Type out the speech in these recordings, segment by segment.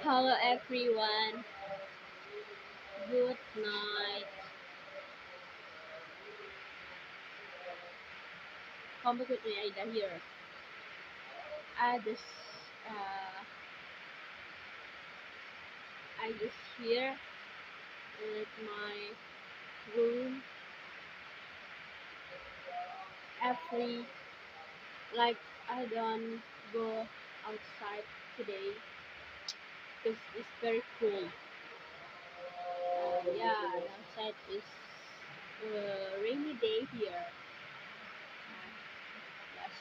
Hello everyone, good night. Come back with me, Aida here. I just, uh, I just here at my room every, like I don't go outside today because it's very cold. Yeah, the outside is rainy day here.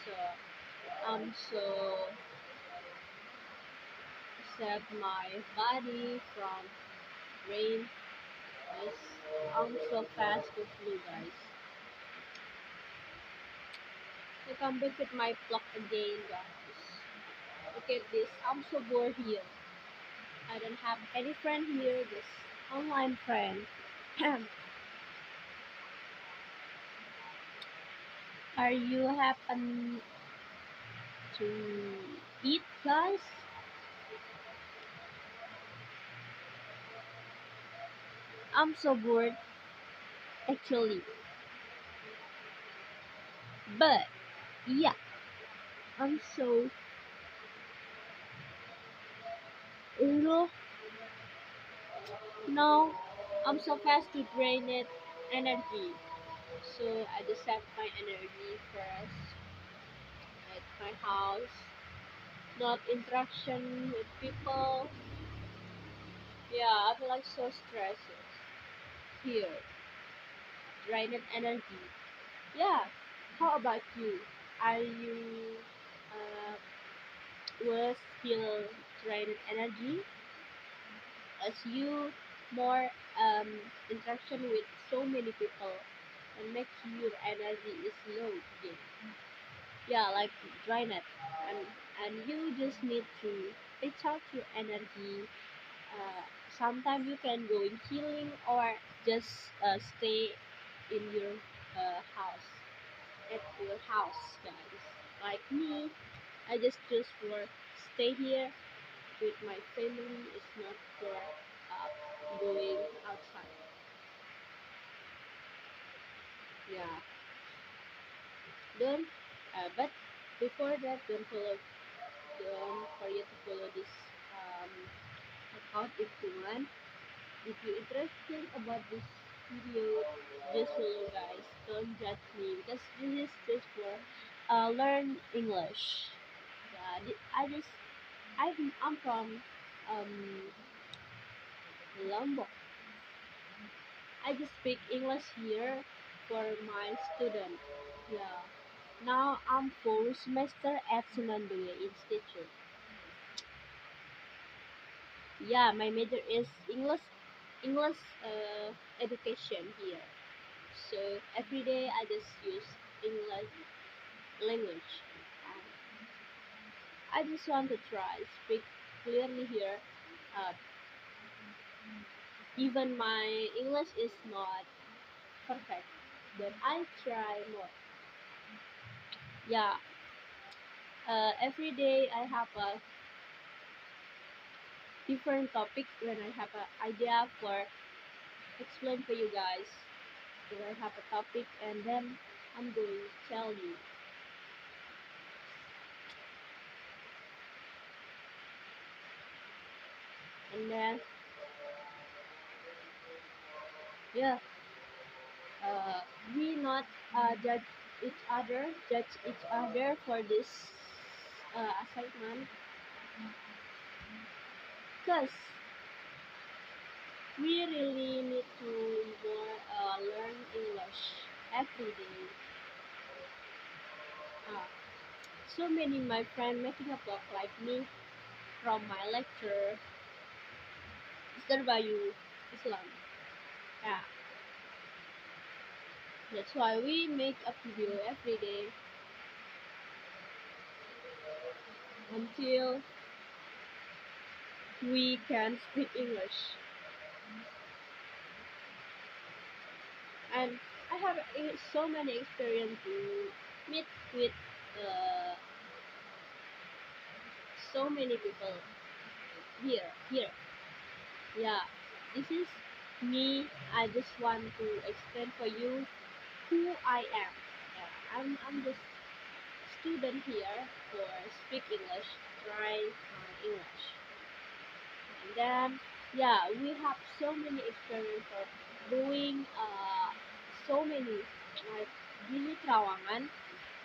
Yeah, so save my body from rain. Yes, I'm so fast with you guys. So come back with my block again, guys. Look at this. I'm so bored here. I don't have any friend here. This online friend. Are you happen to eat, guys? I'm so bored, actually. But yeah, I'm so you know now. I'm so fast to drain it energy. So I just have my energy first at my house. Not interaction with people. Yeah, I feel like so stressed here. Drained energy. Yeah. How about you? Are you was feel drained energy as you more interaction with so many people and makes your energy is low again. Yeah, like drain it and you just need to recharge your energy. uh, Sometimes you can go in healing or just stay in your house at your house, guys. Like me, I just choose for stay here with my family. It's not for going outside. Yeah, don't but before that, don't forget to follow this um, account if you want. If you're interested about this video, just follow, guys. Don't judge me because this is just for learn English. Yeah, I just I'm from um Lombok. I just speak English here for my student. Yeah. Now I'm full semester at Senandungnya Institute. Yeah, my major is English education here. So every day I just use English language. And I just want to try speak clearly here. Uh, Even my English is not perfect, but I try more. Yeah, every day I have a different topic when I have an idea for explain for you guys. So I have a topic and then I'm going to tell you. And then yeah, uh, we not judge each other for this assignment, because we really need to more learn English every day. Uh, so many my friend making a blog like me from my lecture Istarbayu Islam. Yeah, that's why we make a video every day until we can speak English. And I have so many experience to meet with uh, so many people here. Yeah, this is me. I just want to explain for you who I am. Yeah, I'm just student here for speak English, try English. And then yeah, we have so many experience for doing so many like Gili Trawangan.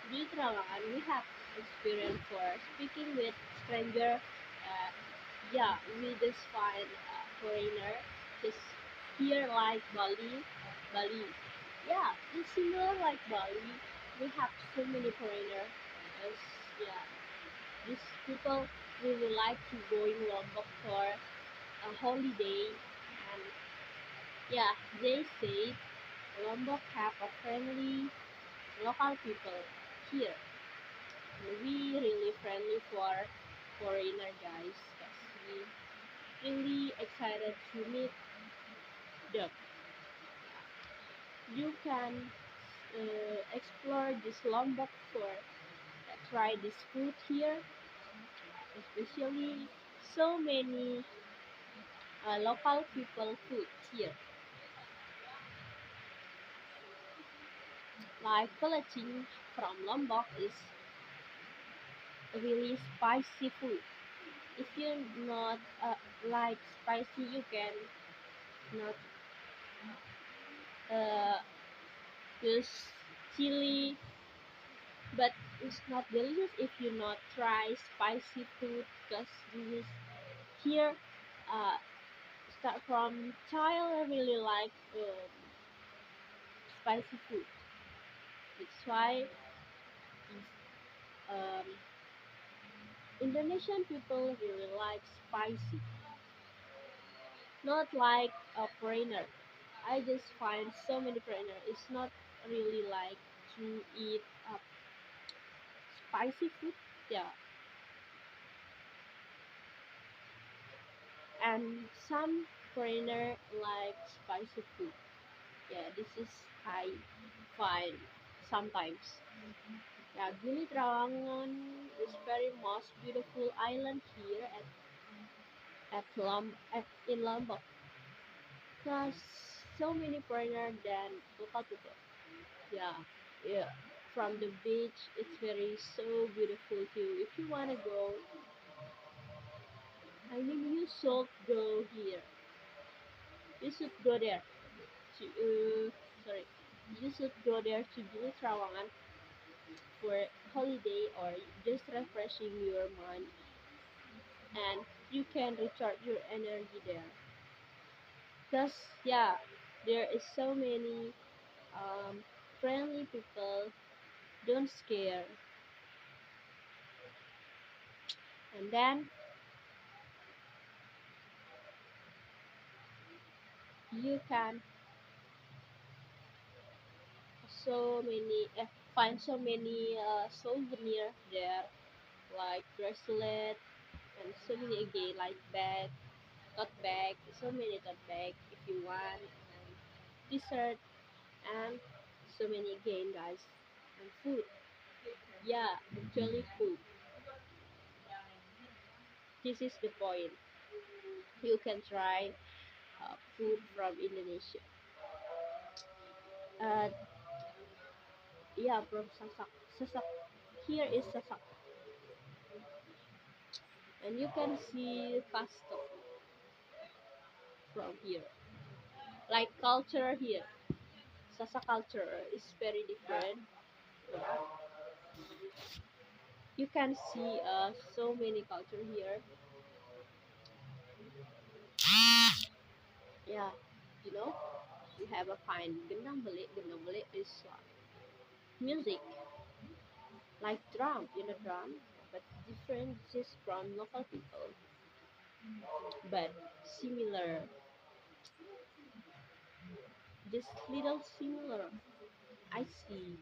Gili Trawangan, we have experience for speaking with stranger. Yeah, we just find foreigner just here like Bali. Yeah, it's similar like Bali. We have so many foreigner. As, yeah, these people really like to go in Lombok for a holiday, and yeah, they say Lombok have a friendly local people here. We really friendly for foreigner guys. Yes, we really excited to meet them. You can explore this Lombok for try this food here, especially so many local people food here, like Pelating from Lombok is really spicy food. If you not like spicy, you can not uh, use chili, but it's not delicious if you not try spicy food because this is here start from child I really like spicy food. That's why um, Indonesian people really like spicy, not like a foreigner. I just find so many foreigner. It's not really like to eat spicy food. Yeah, and some foreigner like spicy food. Yeah, this is I find sometimes. Yeah, Gili Trawangan is very most beautiful island here in Lombok. Plus, so many foreigner than local people. Yeah, yeah. From the beach, it's very so beautiful too. If you wanna go, I mean, you should go here. You should go there. To, sorry, you should go there to Gili Trawangan for holiday or just refreshing your mind, and you can recharge your energy there. Because yeah, there is so many um, friendly people. Don't scare, and then you can so many find so many souvenir there like bracelet and so many again like bag, tote bag, so many tote bag if you want, and t-shirt and so many again guys, and food. Yeah, actually food. This is the point. You can try food from Indonesia. Uh, yeah, from Sasak. Sasak. Here is Sasak, and you can see custom from here. Like culture here, Sasak culture is very different. You can see so many culture here. Yeah, you know, you have a fine gendang beli. Gendang beli is music like drum, drum, but different just from local people, but similar, just little similar. I see.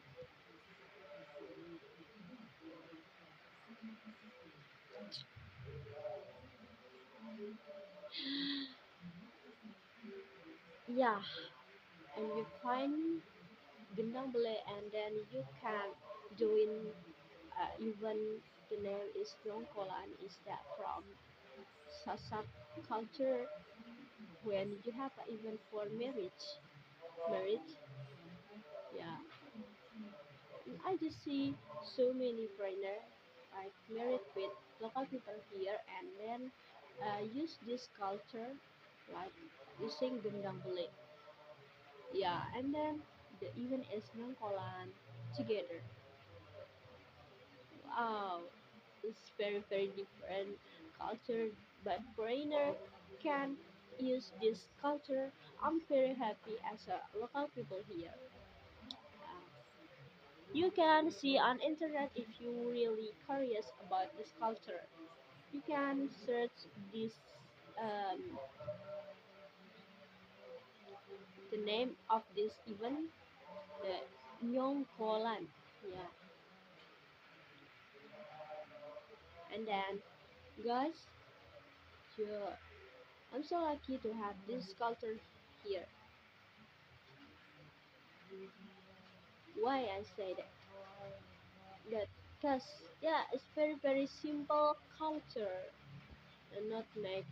Yeah, and you find gendang beli, and then you can join. Even the name is Dongkolan, is that from Sasak culture when you have an event for marriage. Yeah, I just see so many foreigner like married with local people here, and then use this culture like using gendang beli. Yeah, and then the event is nongkolan together. Wow, it's very different culture, but foreigner can use this culture. I'm very happy as a local people here. You can see on internet if you really curious about this culture. You can search this um, the name of this event, the Nyong Kolan. Yeah, and then guys, yeah, I'm so lucky to have this culture here. Why I say that? That because yeah, it's very simple culture and not make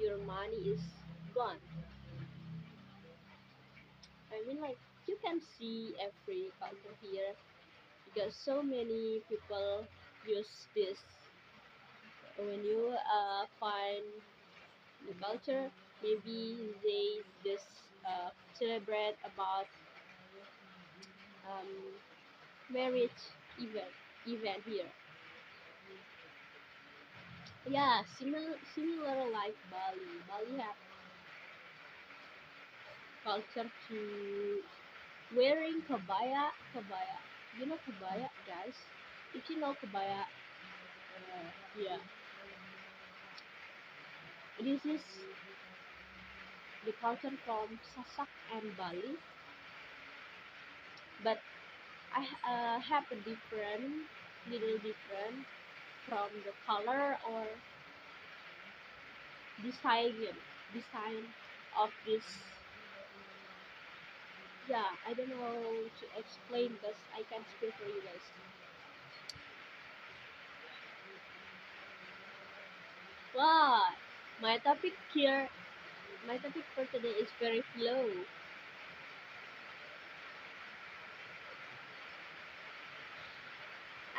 your money is gone. I mean like you can see every culture here because so many people use this when you find the culture. Maybe they just celebrate about um, marriage event here. Yeah, similar like Bali. Bali have culture to wearing kabaya. You know kabaya, guys? If you know kabaya, yeah, this is the culture from Sasak and Bali, but I have a little different from the color or design, design of this. Yeah, I don't know to explain because I can't speak for you guys. Wow, my topic here, my topic for today is very flow.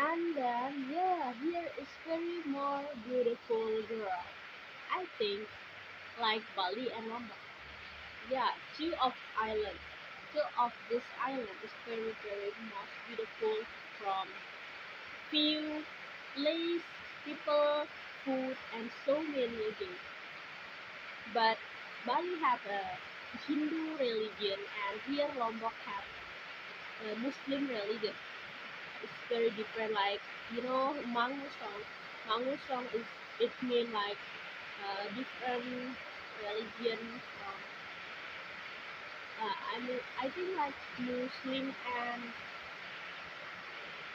And then, yeah, here is very more beautiful girl. I think like Bali and Lombok. Yeah, two of island. Two of this island is very most beautiful from view, place, people, food, and so many again. But Bali have a Hindu religion, and here Lombok have a Muslim religion. It's very different. Like you know, Mangusong. Mangusong is it mean like different religion from. I think like Muslim and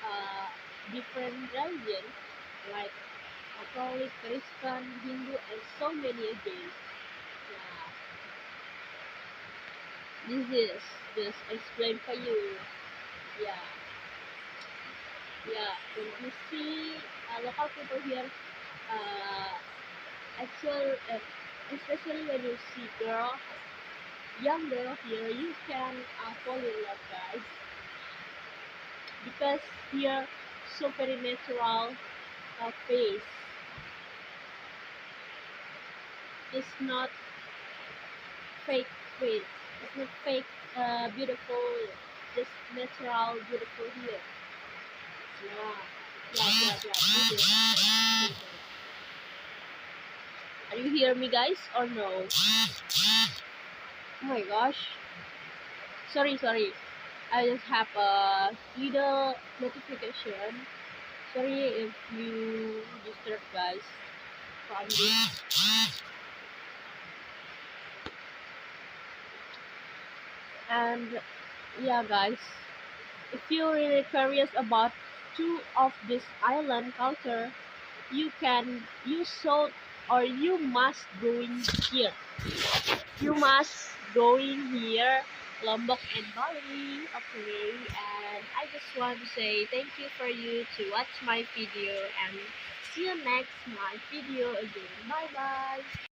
uh, different religion like Catholic, Christian, Hindu, and so many again. Yeah, this is just explain for you. Yeah, yeah. When you see local people here, uh, actual, especially when you see young girl here, you can fall in love, guys, because here so very natural face. It's not fake face. It's not fake beautiful. Just natural beautiful here. Yeah. This is. Are you hear me, guys, or no? Oh my gosh. Sorry. I just have a little notification. Sorry if you disturb, guys, from this. And yeah, guys, if you're really curious about two of this island culture, you can you should or you must going here. You must going here, Lombok and Bali. Okay, and I just want to say thank you for you to watch my video and see you next my video again. Bye bye.